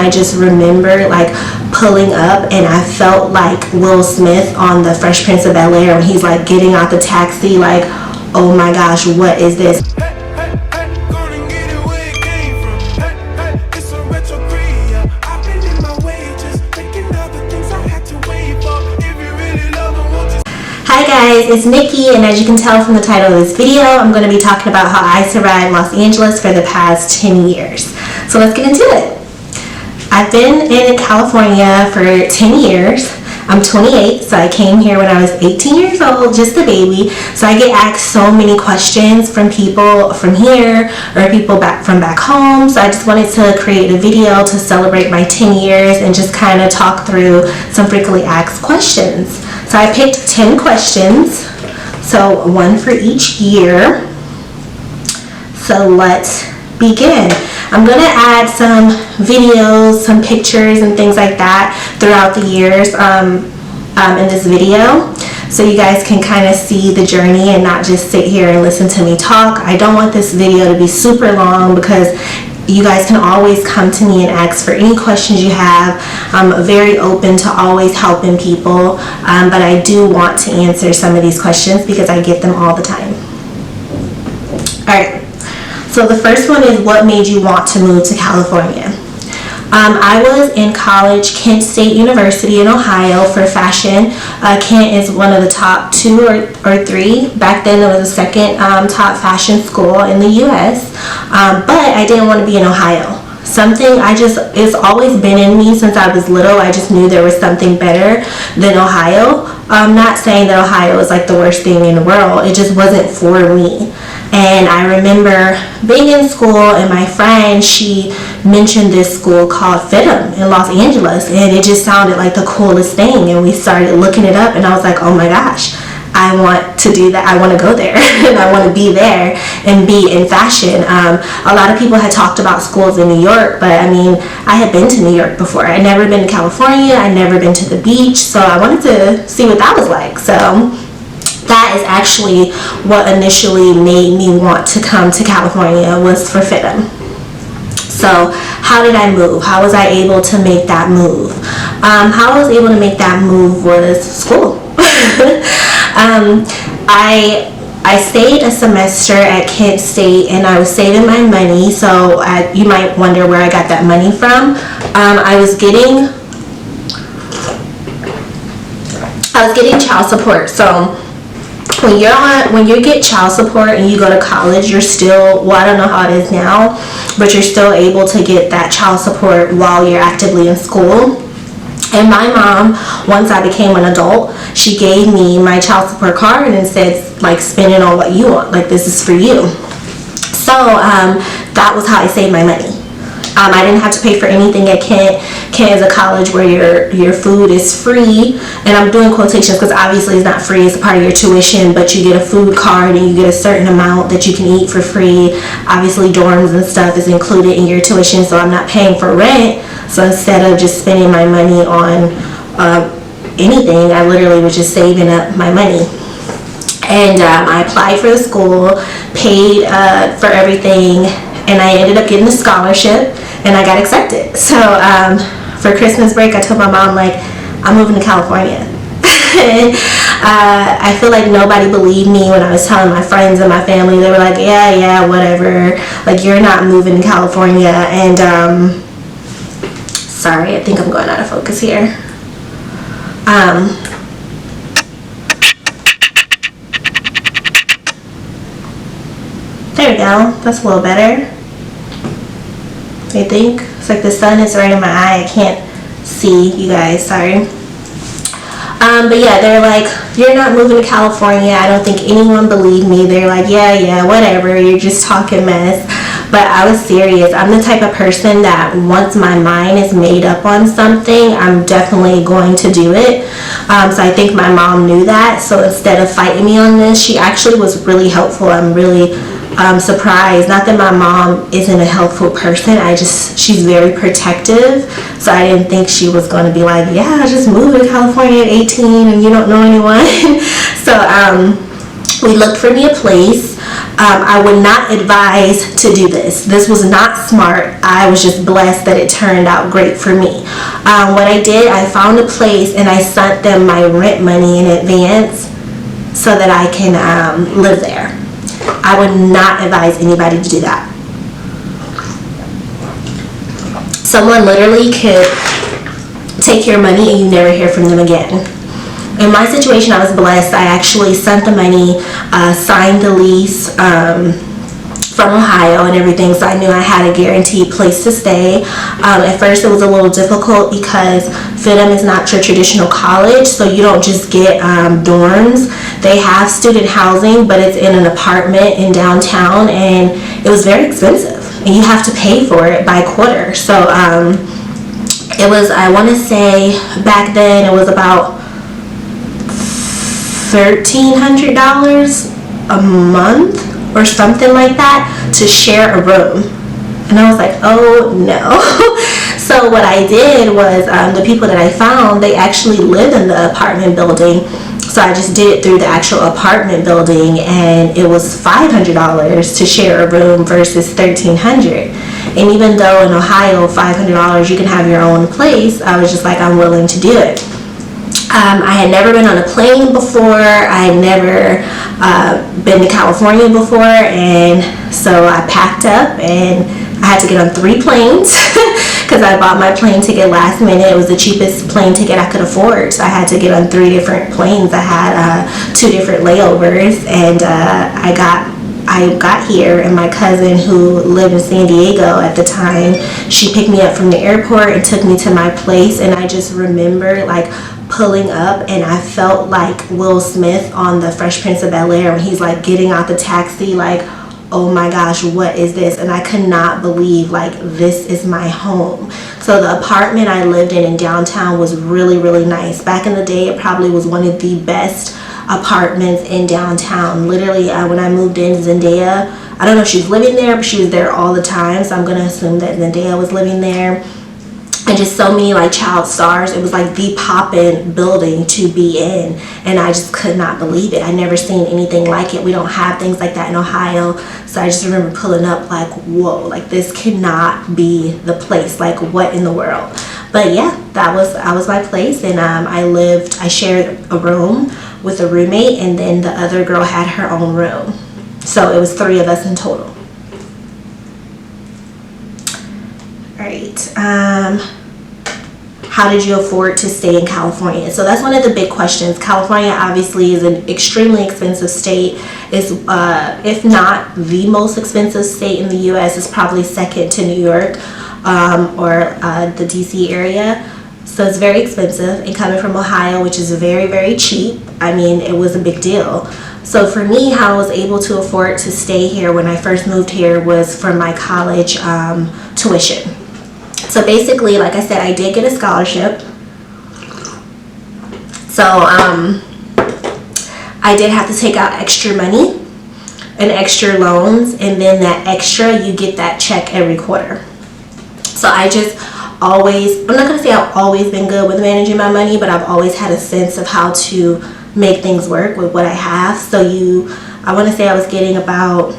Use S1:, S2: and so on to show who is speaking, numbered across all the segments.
S1: I just remember like pulling up, and I felt like Will Smith on the Fresh Prince of Bel-Air when he's like getting out the taxi, like, oh my gosh, what is this? Hi guys, it's Nikki, and as you can tell from the title of this video, I'm going to be talking about how I survived Los Angeles for the past 10 years. So let's get into it. I've been in California for 10 years. I'm 28, so I came here when I was 18 years old, just a baby. So I get asked so many questions from people from here or people from back home. So I just wanted to create a video to celebrate my 10 years and just kind of talk through some frequently asked questions. So I picked 10 questions, so one for each year. So let's begin. I'm going to add some videos, some pictures and things like that throughout the years in this video, so you guys can kind of see the journey and not just sit here and listen to me talk. I don't want this video to be super long because you guys can always come to me and ask for any questions you have. I'm very open to always helping people, but I do want to answer some of these questions because I get them all the time. Alright, so the first one is, what made you want to move to California? I was in college, Kent State University in Ohio, for fashion. Kent is one of the top 2 or 3. Back then it was the second top fashion school in the US, but I didn't want to be in Ohio. It's always been in me since I was little. I just knew there was something better than Ohio. I'm not saying that Ohio is like the worst thing in the world. It just wasn't for me. And I remember being in school, and my friend, she mentioned this school called FITM in Los Angeles, and it just sounded like the coolest thing. And we started looking it up, and I was like, oh my gosh, I want to do that. I want to go there and I want to be there and be in fashion. A lot of people had talked about schools in New York, but I mean, I had been to New York before. I'd never been to California. I'd never been to the beach, so I wanted to see what that was like. So that is actually what initially made me want to come to California, was for FITM. So how did I move? How was I able to make that move? How I was able to make that move was school. I stayed a semester at Kent State, and I was saving my money. So you might wonder where I got that money from. I was getting child support. So when you get child support and you go to college, you're still, well, I don't know how it is now, but you're still able to get that child support while you're actively in school. And my mom, once I became an adult, she gave me my child support card and said, like, spend it on what you want, like, this is for you. So that was how I saved my money. I didn't have to pay for anything at Kent. Kent is a college where your food is free, and I'm doing quotations because obviously it's not free, it's a part of your tuition, but you get a food card and you get a certain amount that you can eat for free. Obviously dorms and stuff is included in your tuition, so I'm not paying for rent. So instead of just spending my money on anything, I literally was just saving up my money. And I applied for the school, paid for everything, and I ended up getting a scholarship, and I got accepted. So for Christmas break, I told my mom, like, I'm moving to California. And I feel like nobody believed me when I was telling my friends and my family. They were like, yeah, whatever. Like, you're not moving to California. And sorry, I think I'm going out of focus here. There we go. That's a little better. I think it's like the sun is right in my eye. I can't see you guys, sorry. But yeah, they're like, you're not moving to California. I don't think anyone believed me. They're like, yeah, whatever, you're just talking mess. But I was serious. I'm the type of person that once my mind is made up on something, I'm definitely going to do it. So I think my mom knew that. So instead of fighting me on this, she actually was really helpful. I'm really surprised. Not that my mom isn't a helpful person, she's very protective, so I didn't think she was going to be like, yeah, just move to California at 18 and you don't know anyone. So we looked for me a place. I would not advise to do this. This was not smart. I was just blessed that it turned out great for me. What I did, I found a place and I sent them my rent money in advance so that I can live there. I would not advise anybody to do that. Someone literally could take your money and you never hear from them again. In my situation, I was blessed. I actually sent the money, signed the lease from Ohio and everything, so I knew I had a guaranteed place to stay. At first, it was a little difficult because FIDM is not your traditional college, so you don't just get dorms. They have student housing, but it's in an apartment in downtown, and it was very expensive, and you have to pay for it by quarter. So it was, I want to say, back then, it was about $1,300 a month or something like that to share a room. And I was like, oh no. So what I did was, the people that I found, they actually live in the apartment building. So I just did it through the actual apartment building, and it was $500 to share a room versus $1,300. And even though in Ohio, $500 you can have your own place, I was just like, I'm willing to do it. I had never been on a plane before. I had never been to California before, and so I packed up and I had to get on 3 planes because I bought my plane ticket last minute. It was the cheapest plane ticket I could afford, so I had to get on 3 different planes. I had 2 different layovers, and I got here, and my cousin who lived in San Diego at the time, she picked me up from the airport and took me to my place. And I just remember like pulling up, and I felt like Will Smith on the Fresh Prince of Bel-Air when he's like getting out the taxi, like, oh my gosh, what is this? And I could not believe, like, this is my home. So the apartment I lived in downtown was really, really nice. Back in the day, it probably was one of the best apartments in downtown. Literally, when I moved in, Zendaya, I don't know if she was living there, but she was there all the time, so I'm gonna assume that Zendaya was living there. And just so many like child stars. It was like the poppin' building to be in, and I just could not believe it. I never seen anything like it. We don't have things like that in Ohio, so I just remember pulling up like, whoa, like this cannot be the place. Like, what in the world? But yeah, that was my place, and I shared a room with a roommate, and then the other girl had her own room, so it was 3 of us in total. All right. How did you afford to stay in California? So that's one of the big questions. California obviously is an extremely expensive state. It's, if not the most expensive state in the U.S., it's probably second to New York or the D.C. area. So it's very expensive. And coming from Ohio, which is very, very cheap, I mean, it was a big deal. So for me, how I was able to afford to stay here when I first moved here was from my college tuition. So basically, like I said, I did get a scholarship. So I did have to take out extra money and extra loans, and then that extra, you get that check every quarter. So I just always, I'm not going to say I've always been good with managing my money, but I've always had a sense of how to make things work with what I have. So I want to say I was getting about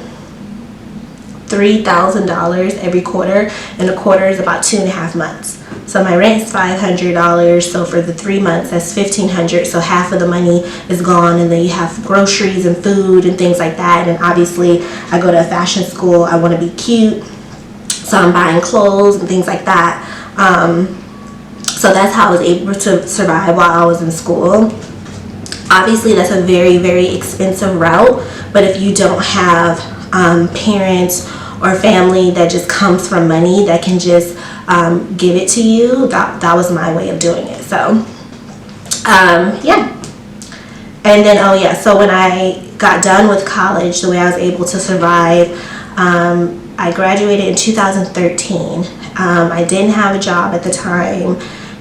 S1: $3,000 every quarter, and a quarter is about 2.5 months. So my rent is $500, so for the 3 months, that's $1,500. So half of the money is gone, and then you have groceries and food and things like that. And obviously, I go to a fashion school. I want to be cute, so I'm buying clothes and things like that. So that's how I was able to survive while I was in school. Obviously, that's a very, very expensive route, but if you don't have parents or family that just comes from money that can just give it to you, that was my way of doing it. So yeah. And then so when I got done with college, the way I was able to survive, I graduated in 2013. I didn't have a job at the time,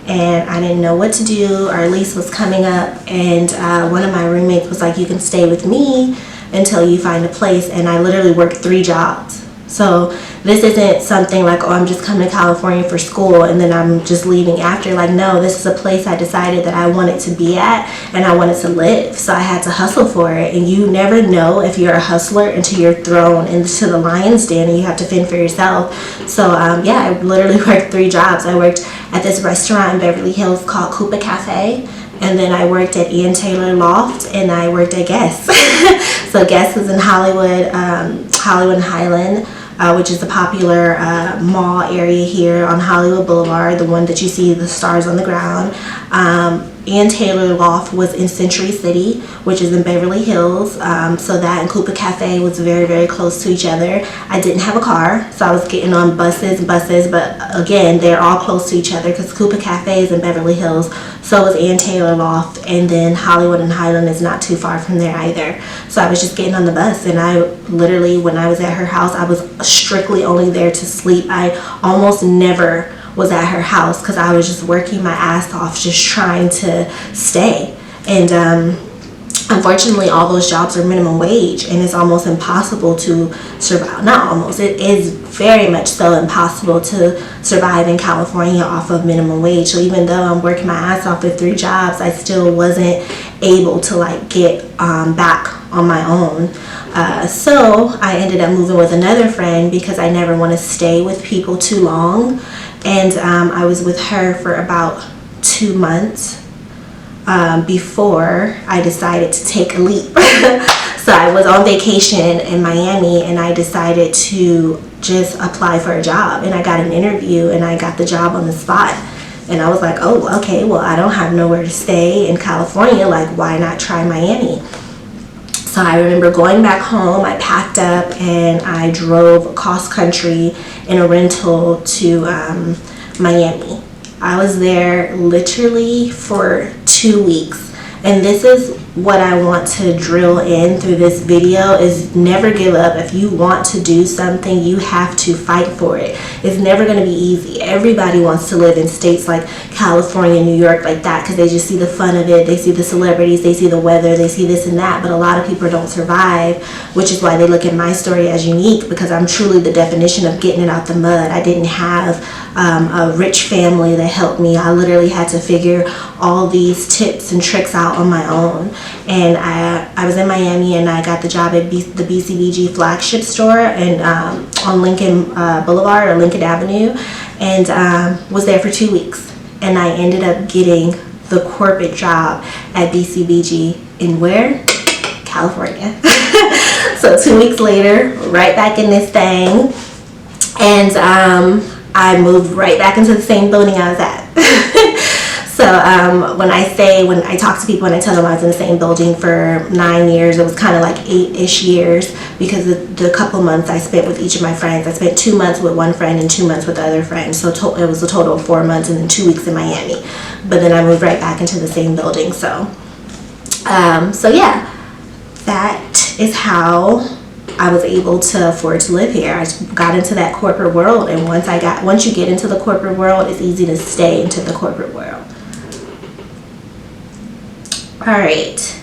S1: and I didn't know what to do. Our lease was coming up, and one of my roommates was like, you can stay with me until you find a place. And I literally worked 3 jobs So this isn't something like, oh, I'm just coming to California for school and then I'm just leaving after. Like, no, this is a place I decided that I wanted to be at and I wanted to live. So I had to hustle for it. And you never know if you're a hustler until you're thrown into the lion's den and you have to fend for yourself. So yeah, I literally worked 3 jobs. I worked at this restaurant in Beverly Hills called Coupa Cafe. And then I worked at Ian Taylor Loft, and I worked at Guess. So Guess is in Hollywood, Hollywood and Highland, which is the popular mall area here on Hollywood Boulevard, the one that you see the stars on the ground. Ian Taylor Loft was in Century City, which is in Beverly Hills. So that and Coupa Cafe was very, very close to each other. I didn't have a car, so I was getting on buses, but again, they're all close to each other because Coupa Cafe is in Beverly Hills, so was Ian Taylor Loft, and then Hollywood and Highland is not too far from there either. So I was just getting on the bus, and I literally, when I was at her house, I was strictly only there to sleep. I almost never was at her house because I was just working my ass off just trying to stay. And unfortunately all those jobs are minimum wage and it's almost impossible to survive. Not almost, it is very much so impossible to survive in California off of minimum wage. So even though I'm working my ass off with 3 jobs, I still wasn't able to like get back on my own. So I ended up moving with another friend because I never want to stay with people too long. And I was with her for about 2 months before I decided to take a leap. So I was on vacation in Miami and I decided to just apply for a job, and I got an interview and I got the job on the spot. And I was like, oh, okay, well, I don't have nowhere to stay in California, like why not try Miami? So I remember going back home, I packed up and I drove cross country in a rental to Miami. I was there literally for 2 weeks. And this is what I want to drill in through this video is never give up. If you want to do something, you have to fight for it. It's never going to be easy. Everybody wants to live in states like California, New York, like that, because they just see the fun of it. They see the celebrities, they see the weather, they see this and that. But a lot of people don't survive, which is why they look at my story as unique, because I'm truly the definition of getting it out the mud. I didn't have a rich family that helped me. I literally had to figure all these tips and tricks out on my own. And I was in Miami and I got the job at the BCBG flagship store and on Lincoln Boulevard or Lincoln Avenue, and was there for 2 weeks. And I ended up getting the corporate job at BCBG in where? California. So 2 weeks later, right back in this thing, and I moved right back into the same building I was at. So when I talk to people and I tell them I was in the same building for 9 years, it was kind of like 8-ish years, because the couple months I spent with each of my friends. I spent 2 months with one friend and 2 months with the other friend. So it was a total of 4 months and then 2 weeks in Miami. But then I moved right back into the same building. So yeah, that is how I was able to afford to live here. I got into that corporate world, and once you get into the corporate world, it's easy to stay into the corporate world. All right,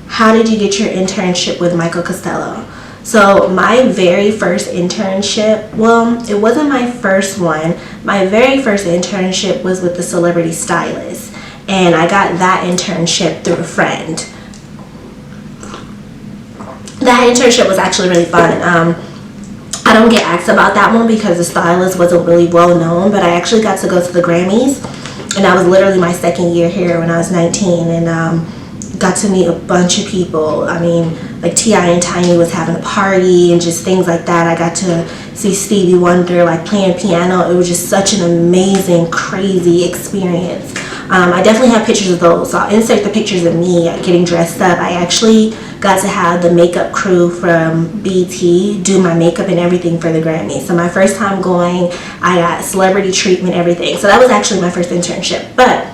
S1: how did you get your internship with Michael Costello? So my very first internship, well, it wasn't my first one. My very first internship was with the Celebrity Stylist, and I got that internship through a friend. That internship was actually really fun. I don't get asked about that one because the stylist wasn't really well known, but I actually got to go to the Grammys, and that was literally my second year here when I was 19, and got to meet a bunch of people. I mean, like T.I. and Tiny was having a party and just things like that. I got to see Stevie Wonder like playing piano. It was just such an amazing, crazy experience. I definitely have pictures of those, so I'll insert the pictures of me getting dressed up. I actually got to have the makeup crew from BT do my makeup and everything for the Grammys. So my first time going, I got celebrity treatment, everything. So that was actually my first internship. But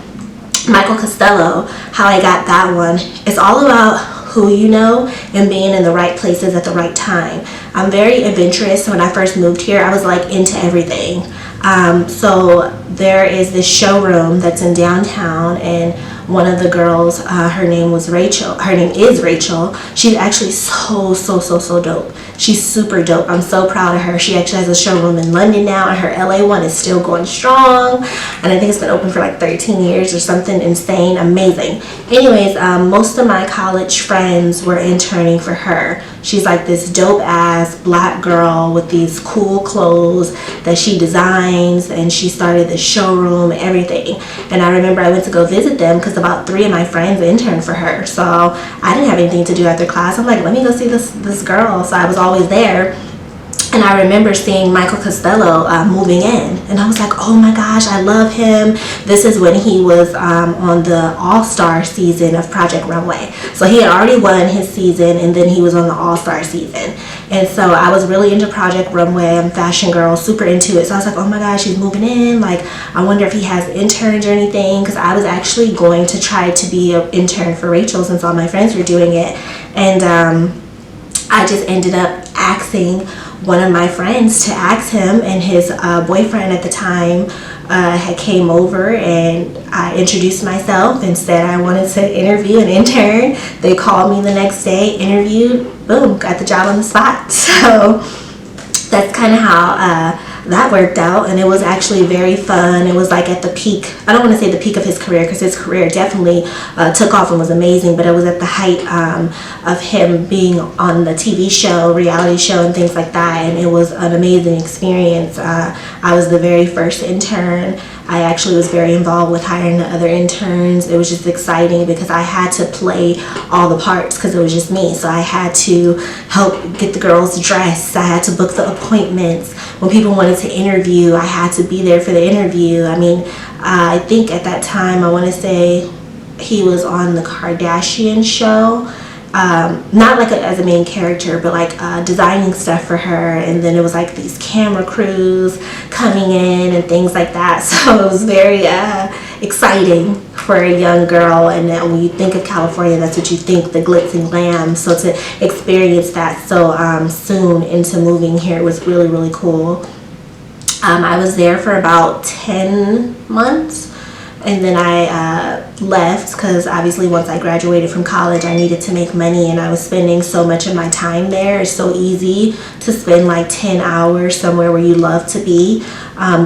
S1: Michael Costello, how I got that one, it's all about who you know and being in the right places at the right time. I'm very adventurous. When I first moved here, I was like into everything. So there is this showroom that's in downtown, and one of the girls, her name is Rachel. She's actually so dope. She's super dope. I'm so proud of her. She actually has a showroom in London now, and her LA one is still going strong, and I think it's been open for like 13 years or something insane. Amazing. Anyways, most of my college friends were interning for her. She's like this dope ass black girl with these cool clothes that she designs, and she started the showroom and everything. And I remember I went to go visit them because about 3 of my friends interned for her, so I didn't have anything to do after class. I'm like, let me go see this girl. So I was always there. And I remember seeing Michael Costello moving in, and I was like, oh my gosh, I love him. This is when he was on the All-Star season of Project Runway. So he had already won his season, and then he was on the All-Star season. And so I was really into Project Runway. I'm a fashion girl, super into it. So I was like, oh my gosh, he's moving in. Like, I wonder if he has interns or anything, because I was actually going to try to be an intern for Rachel since all my friends were doing it. And I just ended up asking one of my friends to ask him, and his boyfriend at the time had came over, and I introduced myself and said I wanted to interview an intern. They called me the next day, interviewed, boom, got the job on the spot. So that's kind of how that worked out, and it was actually very fun. It was like at the peak, I don't want to say the peak of his career, because his career definitely took off and was amazing, but it was at the height of him being on the TV show, reality show, and things like that, and it was an amazing experience. I was the very first intern. I actually was very involved with hiring the other interns. It was just exciting because I had to play all the parts because it was just me. So I had to help get the girls dressed. I had to book the appointments. When people wanted to interview, I had to be there for the interview. I mean, I think at that time, I want to say he was on the Kardashian show. Not like as a main character, but like designing stuff for her, and then it was like these camera crews coming in and things like that. So it was very exciting for a young girl, and then when you think of California, that's what you think, the glitz and glam. So to experience that so soon into moving here was really cool. I was there for about 10 months. And then I left because obviously once I graduated from college, I needed to make money, and I was spending so much of my time there. It's so easy to spend like 10 hours somewhere where you love to be,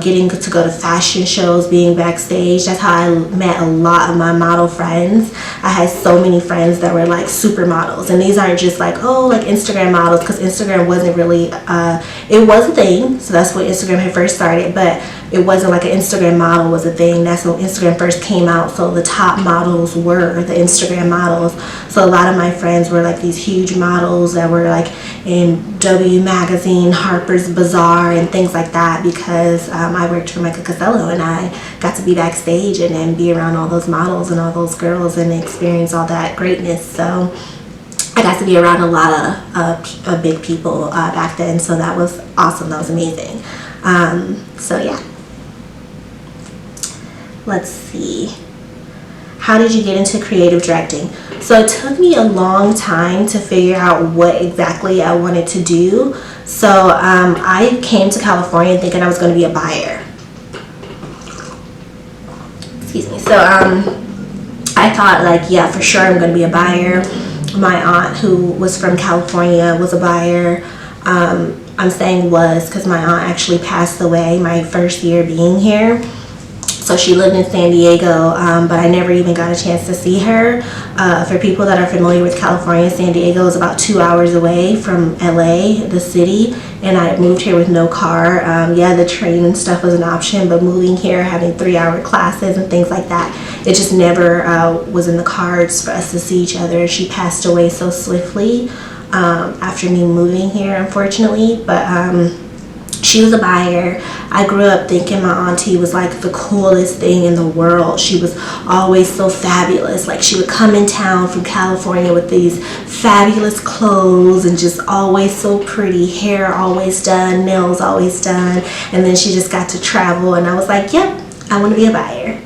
S1: getting to go to fashion shows, being backstage. That's how I met a lot of my model friends. I had so many friends that were like supermodels, and these aren't just like, oh, like Instagram models, because Instagram wasn't really, it was a thing. So that's when Instagram had first started, but it wasn't like an Instagram model was a thing. That's when Instagram first came out, so the top models were the Instagram models. So a lot of my friends were like these huge models that were like in W Magazine, Harper's Bazaar, and things like that, because I worked for Michael Costello, and I got to be backstage and then be around all those models and all those girls and experience all that greatness. So I got to be around a lot of big people back then, so that was awesome. That was amazing. So yeah. Let's see. How did you get into creative directing? So it took me a long time to figure out what exactly I wanted to do. So I came to California thinking I was going to be a buyer. Excuse me. So I thought like, yeah, for sure I'm going to be a buyer. My aunt, who was from California, was a buyer. I'm saying was because my aunt actually passed away my first year being here. So she lived in San Diego, but I never even got a chance to see her. For people that are familiar with California, San Diego is about 2 hours away from LA, the city, and I moved here with no car. Yeah, the train and stuff was an option, but moving here, having 3-hour classes and things like that, it just never was in the cards for us to see each other. She passed away so swiftly after me moving here, unfortunately, but she was a buyer. I grew up thinking my auntie was like the coolest thing in the world. She was always so fabulous. Like she would come in town from California with these fabulous clothes and just always so pretty. Hair always done, nails always done. And then she just got to travel, and I was like, yep, I want to be a buyer.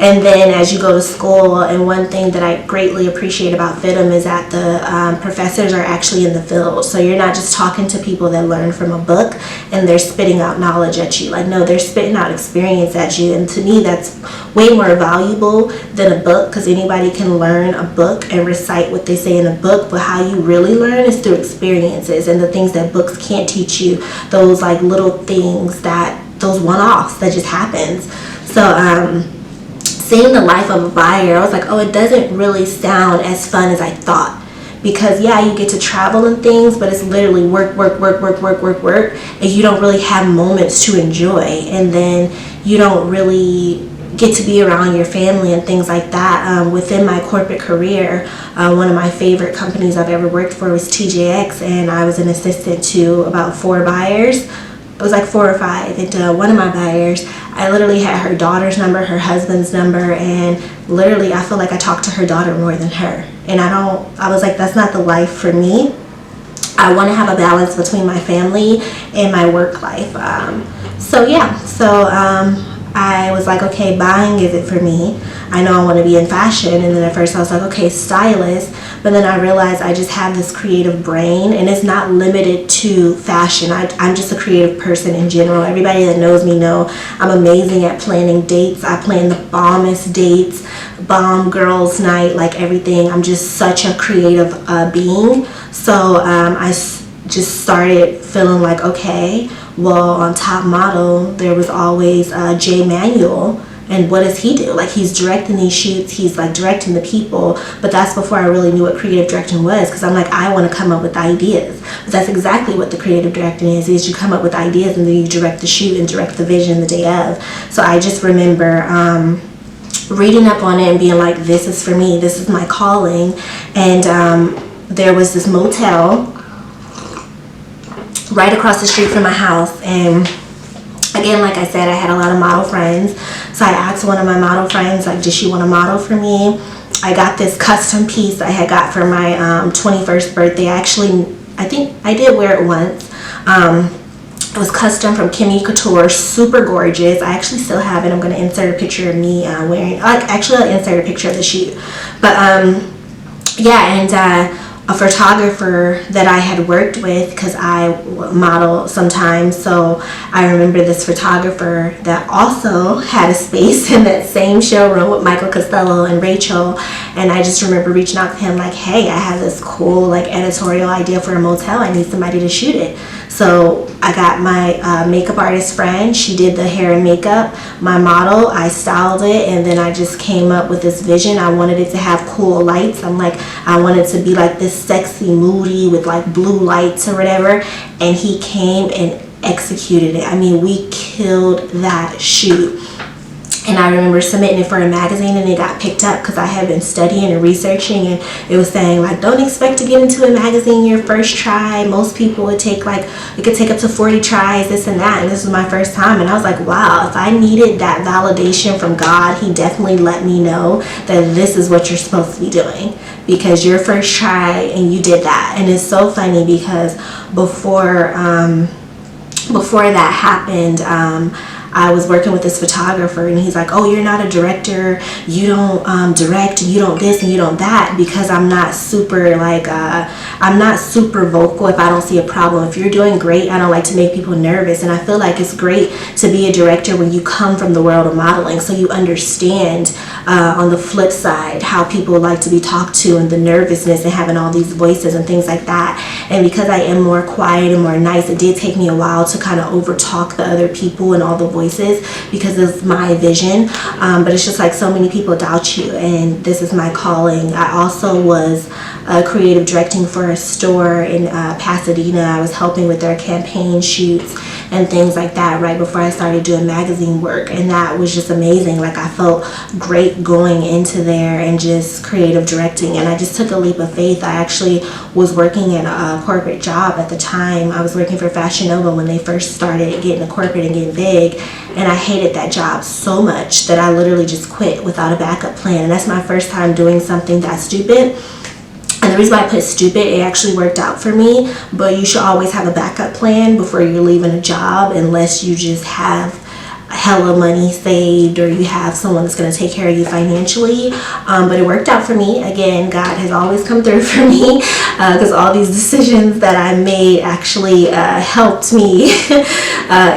S1: And then as you go to school, and one thing that I greatly appreciate about FIDM is that the professors are actually in the field. So you're not just talking to people that learn from a book and they're spitting out knowledge at you. Like, no, they're spitting out experience at you. And to me, that's way more valuable than a book, because anybody can learn a book and recite what they say in a book, but how you really learn is through experiences and the things that books can't teach you, those like little things, that those one-offs that just happens. So seeing the life of a buyer, I was like, oh, it doesn't really sound as fun as I thought. Because yeah, you get to travel and things, but it's literally work, and you don't really have moments to enjoy, and then you don't really get to be around your family and things like that. Within my corporate career, one of my favorite companies I've ever worked for was TJX, and I was an assistant to about 4 buyers. It was like 4 or 5, and one of my buyers, I literally had her daughter's number, her husband's number, and literally I feel like I talked to her daughter more than her. And I was like, that's not the life for me. I want to have a balance between my family and my work life. I was like, okay, buying isn't for me. I know I want to be in fashion. And then at first I was like, okay, stylist. But then I realized I just have this creative brain, and it's not limited to fashion. I'm just a creative person in general. Everybody that knows me know I'm amazing at planning dates. I plan the bombest dates, bomb girls night, like everything. I'm just such a creative being. So I just started feeling like, okay, well, on Top Model, there was always Jay Manuel, and what does he do? Like, he's directing these shoots, he's like directing the people, but that's before I really knew what creative directing was, because I'm like, I want to come up with ideas. But that's exactly what the creative directing is you come up with ideas and then you direct the shoot and direct the vision the day of. So I just remember reading up on it and being like, this is for me, this is my calling. And there was this motel right across the street from my house, and again, like I said, I had a lot of model friends, so I asked one of my model friends, like, did she want to model for me? I got this custom piece I had got for my 21st birthday. I think I did wear it once. It was custom from Kimmy Couture, super gorgeous. I actually still have it. I'm going to insert a picture of me wearing it. Actually, I'll insert a picture of the shoot. But yeah, and a photographer that I had worked with, because I model sometimes, so I remember this photographer that also had a space in that same showroom with Michael Costello and Rachel, and I just remember reaching out to him like, hey, I have this cool like editorial idea for a motel, I need somebody to shoot it. So I got my makeup artist friend, she did the hair and makeup, my model, I styled it, and then I just came up with this vision. I wanted it to have cool lights. I'm like, I wanted to be like this sexy, moody with like blue lights or whatever, and he came and executed it. I mean, we killed that shoot. And I remember submitting it for a magazine, and it got picked up because I had been studying and researching, and it was saying like, don't expect to get into a magazine your first try. Most people would take like, it could take up to 40 tries, this and that, and this was my first time. And I was like, wow, if I needed that validation from God, he definitely let me know that this is what you're supposed to be doing, because your first try and you did that. And it's so funny because before that happened, I was working with this photographer, and he's like, oh, you're not a director, you don't direct, you don't this and you don't that, because I'm not super like I'm not super vocal if I don't see a problem. If you're doing great, I don't like to make people nervous. And I feel like it's great to be a director when you come from the world of modeling, so you understand on the flip side how people like to be talked to, and the nervousness and having all these voices and things like that. And because I am more quiet and more nice, it did take me a while to kind of over talk the other people and all the voices, because it's my vision. But it's just like so many people doubt you, and this is my calling. I also was creative directing for a store in Pasadena. I was helping with their campaign shoots and things like that right before I started doing magazine work, and that was just amazing. Like, I felt great going into there and just creative directing, and I just took a leap of faith. I actually was working in a corporate job at the time. I was working for Fashion Nova when they first started getting a corporate and getting big, and I hated that job so much that I literally just quit without a backup plan. And that's my first time doing something that stupid. And the reason why I put stupid, it actually worked out for me, but you should always have a backup plan before you're leaving a job, unless you just have hella money saved, or you have someone that's going to take care of you financially. But it worked out for me. Again, God has always come through for me, because all these decisions that I made actually helped me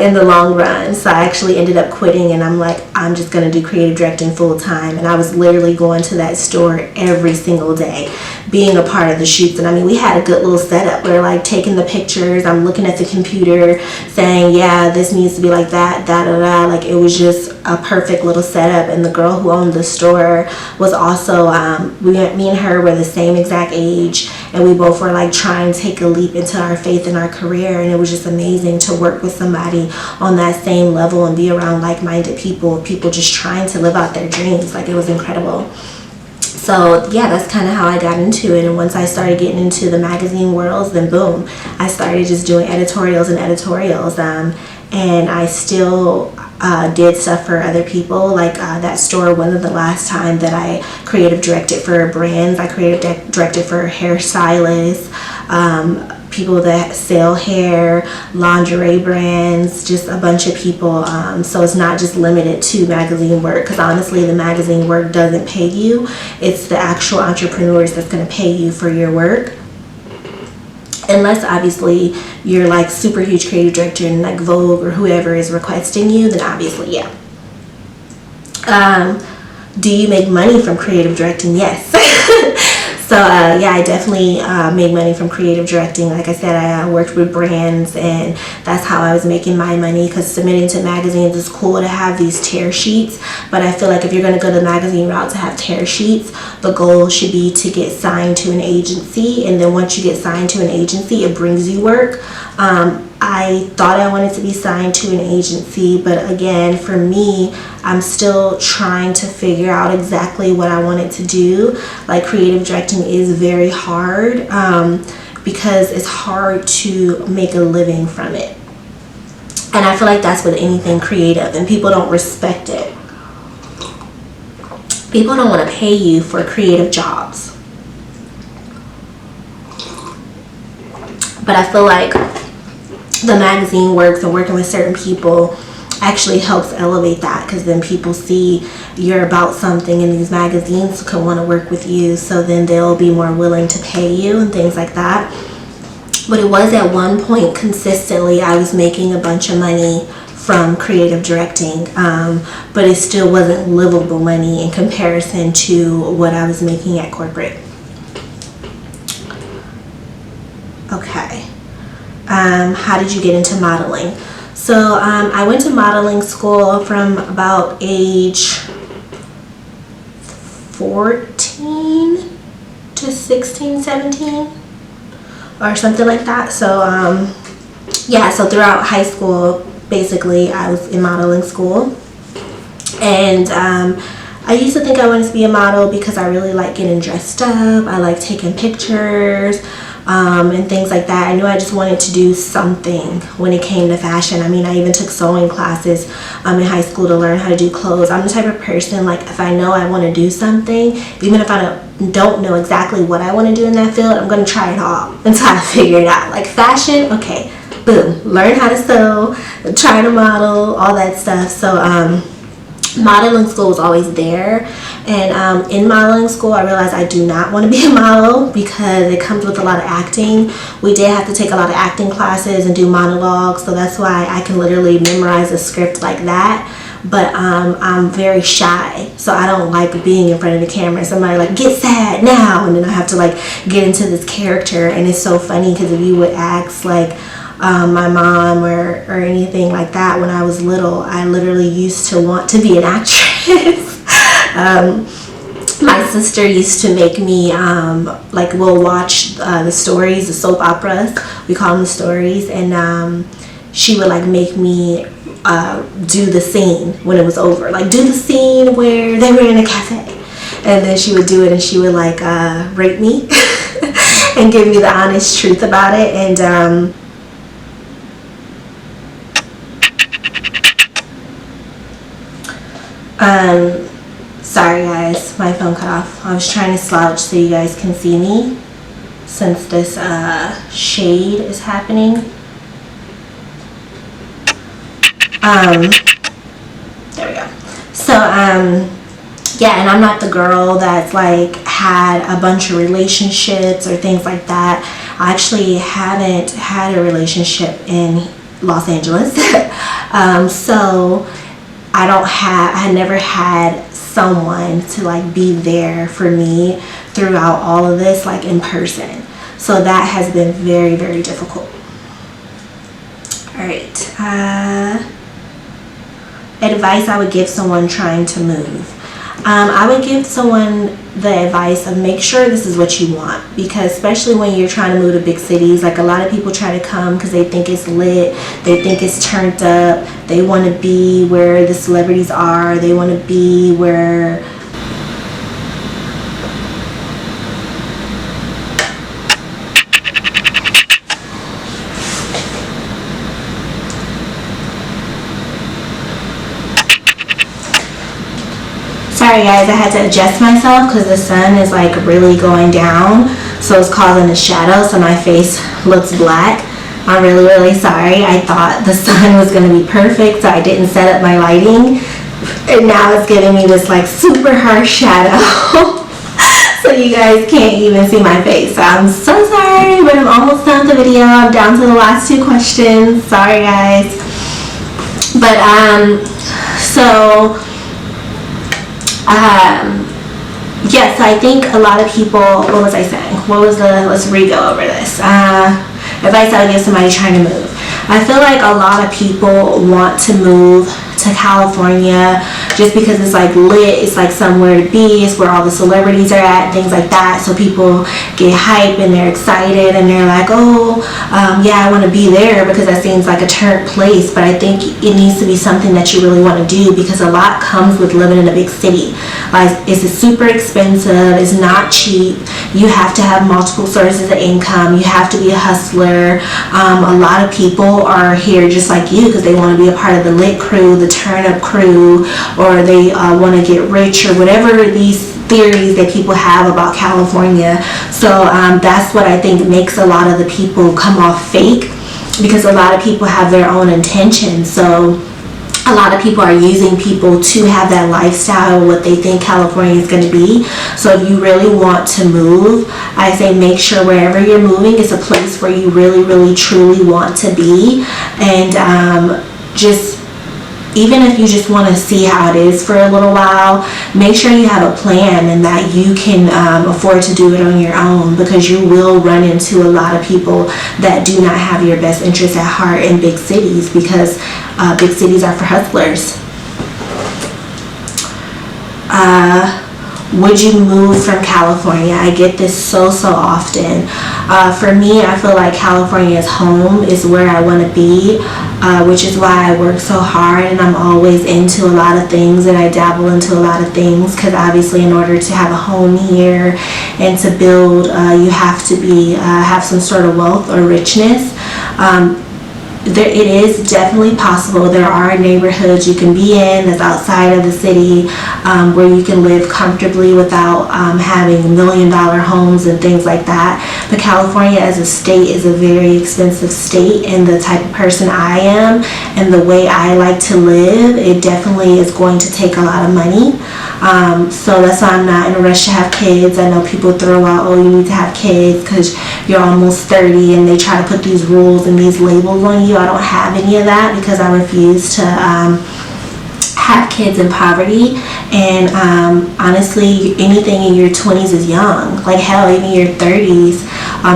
S1: in the long run. So I actually ended up quitting, and I'm like, I'm just going to do creative directing full time. And I was literally going to that store every single day, being a part of the shoots. And I mean, we had a good little setup. We were like taking the pictures, I'm looking at the computer saying, yeah, this needs to be like that, da da da. Like, it was just a perfect little setup. And the girl who owned the store was also, me and her were the same exact age, and we both were like trying to take a leap into our faith and our career. And it was just amazing to work with somebody on that same level and be around like-minded people just trying to live out their dreams. Like, it was incredible. So yeah, that's kind of how I got into it. And once I started getting into the magazine worlds, then boom, I started just doing editorials. And I still did stuff for other people. Like that store, one of the last time that I creative directed for brands, I creative directed for hairstylists, people that sell hair, lingerie brands, just a bunch of people. So it's not just limited to magazine work, because honestly, the magazine work doesn't pay you. It's the actual entrepreneurs that's going to pay you for your work. Unless obviously you're like super huge creative director and like Vogue or whoever is requesting you, then obviously, yeah. Do you make money from creative directing? Yes. So yeah, I definitely made money from creative directing. Like I said, I worked with brands, and that's how I was making my money, because submitting to magazines is cool to have these tear sheets, but I feel like if you're going to go the magazine route to have tear sheets, the goal should be to get signed to an agency, and then once you get signed to an agency, it brings you work. I thought I wanted to be signed to an agency, but again, for me, I'm still trying to figure out exactly what I wanted to do. Like, creative directing is very hard, because it's hard to make a living from it. And I feel like that's with anything creative, and people don't respect it. People don't want to pay you for creative jobs. But I feel like the magazine works, and working with certain people actually helps elevate that, because then people see you're about something, and these magazines can want to work with you, so then they'll be more willing to pay you and things like that. But it was at one point consistently I was making a bunch of money from creative directing, but it still wasn't livable money in comparison to what I was making at corporate. Okay. How did you get into modeling? So I went to modeling school from about age 14 to 16, 17 or something like that. So yeah, so throughout high school, basically I was in modeling school. And I used to think I wanted to be a model because I really like getting dressed up. I like taking pictures. And things like that. I knew I just wanted to do something when it came to fashion. I mean, I even took sewing classes in high school to learn how to do clothes. I'm the type of person, like, if I know I want to do something, even if I don't know exactly what I want to do in that field, I'm going to try it all until I figure it out. Like fashion, okay, boom, learn how to sew, try to model, all that stuff. So modeling school was always there. And in modeling school, I realized I do not want to be a model because it comes with a lot of acting. We did have to take a lot of acting classes and do monologues, so that's why I can literally memorize a script like that. But I'm very shy, so I don't like being in front of the camera. Somebody like, get sad now, and then I have to like get into this character. And it's so funny because if you would ask like my mom or anything like that when I was little, I literally used to want to be an actress. My sister used to make me like, we'll watch the stories, the soap operas, we call them the stories, and she would like make me do the scene when it was over, like do the scene where they were in a cafe, and then she would do it, and she would like rate me and give me the honest truth about it. And sorry guys, my phone cut off. I was trying to slouch so you guys can see me since this shade is happening. yeah, and I'm not the girl that's like had a bunch of relationships or things like that. I actually haven't had a relationship in Los Angeles. So I never had someone to like be there for me throughout all of this, like in person. So that has been very, very difficult. All right. Advice I would give someone trying to move. I would give someone the advice of make sure this is what you want, because especially when you're trying to move to big cities, like a lot of people try to come because they think it's lit, they think it's turned up, they want to be where the celebrities are, they want to be where Sorry guys, I had to adjust myself because the sun is like really going down, so it's causing a shadow, so my face looks black. I'm really, really sorry. I thought the sun was going to be perfect, so I didn't set up my lighting, and now it's giving me this like super harsh shadow. So you guys can't even see my face. So I'm so sorry, but I'm almost done with the video. I'm down to the last 2 questions. Sorry guys. But yes, I think a lot of people, what was I saying? Let's re-go over this. Advice I would give somebody trying to move. I feel like a lot of people want to move to California just because it's like lit, it's like somewhere to be, it's where all the celebrities are at, things like that. So people get hype and they're excited and they're like, oh, yeah, I want to be there because that seems like a turned place. But I think it needs to be something that you really want to do, because a lot comes with living in a big city. Like, it's super expensive, it's not cheap, you have to have multiple sources of income, you have to be a hustler. A lot of people are here just like you because they want to be a part of the lit crew, the turn up crew, or they want to get rich, or whatever these theories that people have about California. So that's what I think makes a lot of the people come off fake, because a lot of people have their own intentions. So a lot of people are using people to have that lifestyle, what they think California is going to be. So if you really want to move, I say make sure wherever you're moving is a place where you really, really, truly want to be. And just, even if you just want to see how it is for a little while, make sure you have a plan and that you can afford to do it on your own, because you will run into a lot of people that do not have your best interests at heart in big cities, because big cities are for hustlers. Would you move from California? I get this so often. For me, I feel like California is home, is where I want to be, which is why I work so hard, and I'm always into a lot of things, and I dabble into a lot of things, because obviously in order to have a home here and to build, you have to be have some sort of wealth or richness. It is definitely possible. There are neighborhoods you can be in that's outside of the city, where you can live comfortably without having $1 million homes and things like that. But California as a state is a very expensive state, and the type of person I am and the way I like to live, it definitely is going to take a lot of money. So that's why I'm not in a rush to have kids. I know people throw out, oh, you need to have kids because you're almost 30, and they try to put these rules and these labels on you. I don't have any of that, because I refuse to have kids in poverty. And honestly, anything in your 20s is young. Like hell, even your 30s,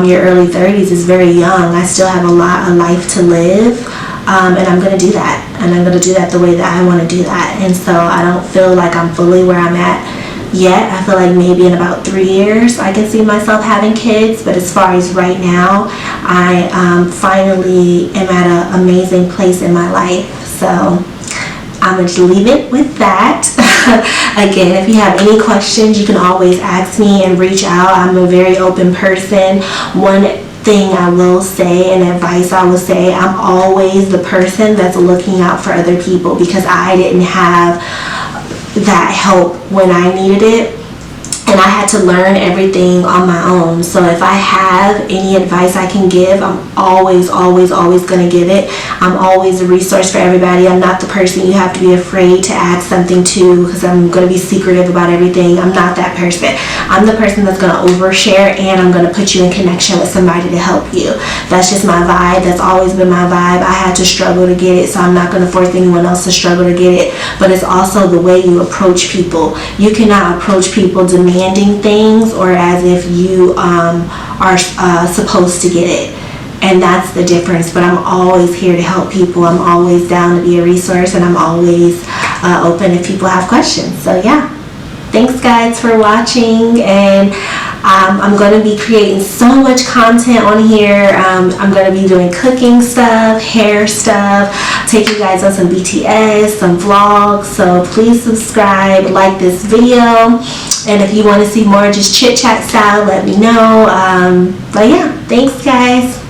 S1: your early 30s is very young. I still have a lot of life to live, and I'm going to do that. And I'm going to do that the way that I want to do that. And so I don't feel like I'm fully where I'm at yet. I feel like maybe in about 3 years I can see myself having kids. But as far as right now, I finally am at an amazing place in my life. So I'm going to leave it with that. Again, if you have any questions, you can always ask me and reach out. I'm a very open person. One thing I will say, and advice I will say, I'm always the person that's looking out for other people, because I didn't have that help when I needed it. and I had to learn everything on my own. So if I have any advice I can give, I'm always going to give it. I'm always a resource for everybody. I'm not the person you have to be afraid to ask something to because I'm going to be secretive about everything. I'm not that person. I'm the person that's going to overshare, and I'm going to put you in connection with somebody to help you. That's just my vibe. That's always been my vibe. I had to struggle to get it, so I'm not going to force anyone else to struggle to get it. But it's also the way you approach people. You cannot approach people demanding things or as if you are supposed to get it. And that's the difference. But I'm always here to help people. I'm always down to be a resource, and I'm always open if people have questions. So yeah, thanks guys for watching, and I'm going to be creating so much content on here. I'm going to be doing cooking stuff, hair stuff, take you guys on some BTS, some vlogs. So please subscribe, like this video, and if you want to see more just chit chat style, let me know. But yeah, thanks guys.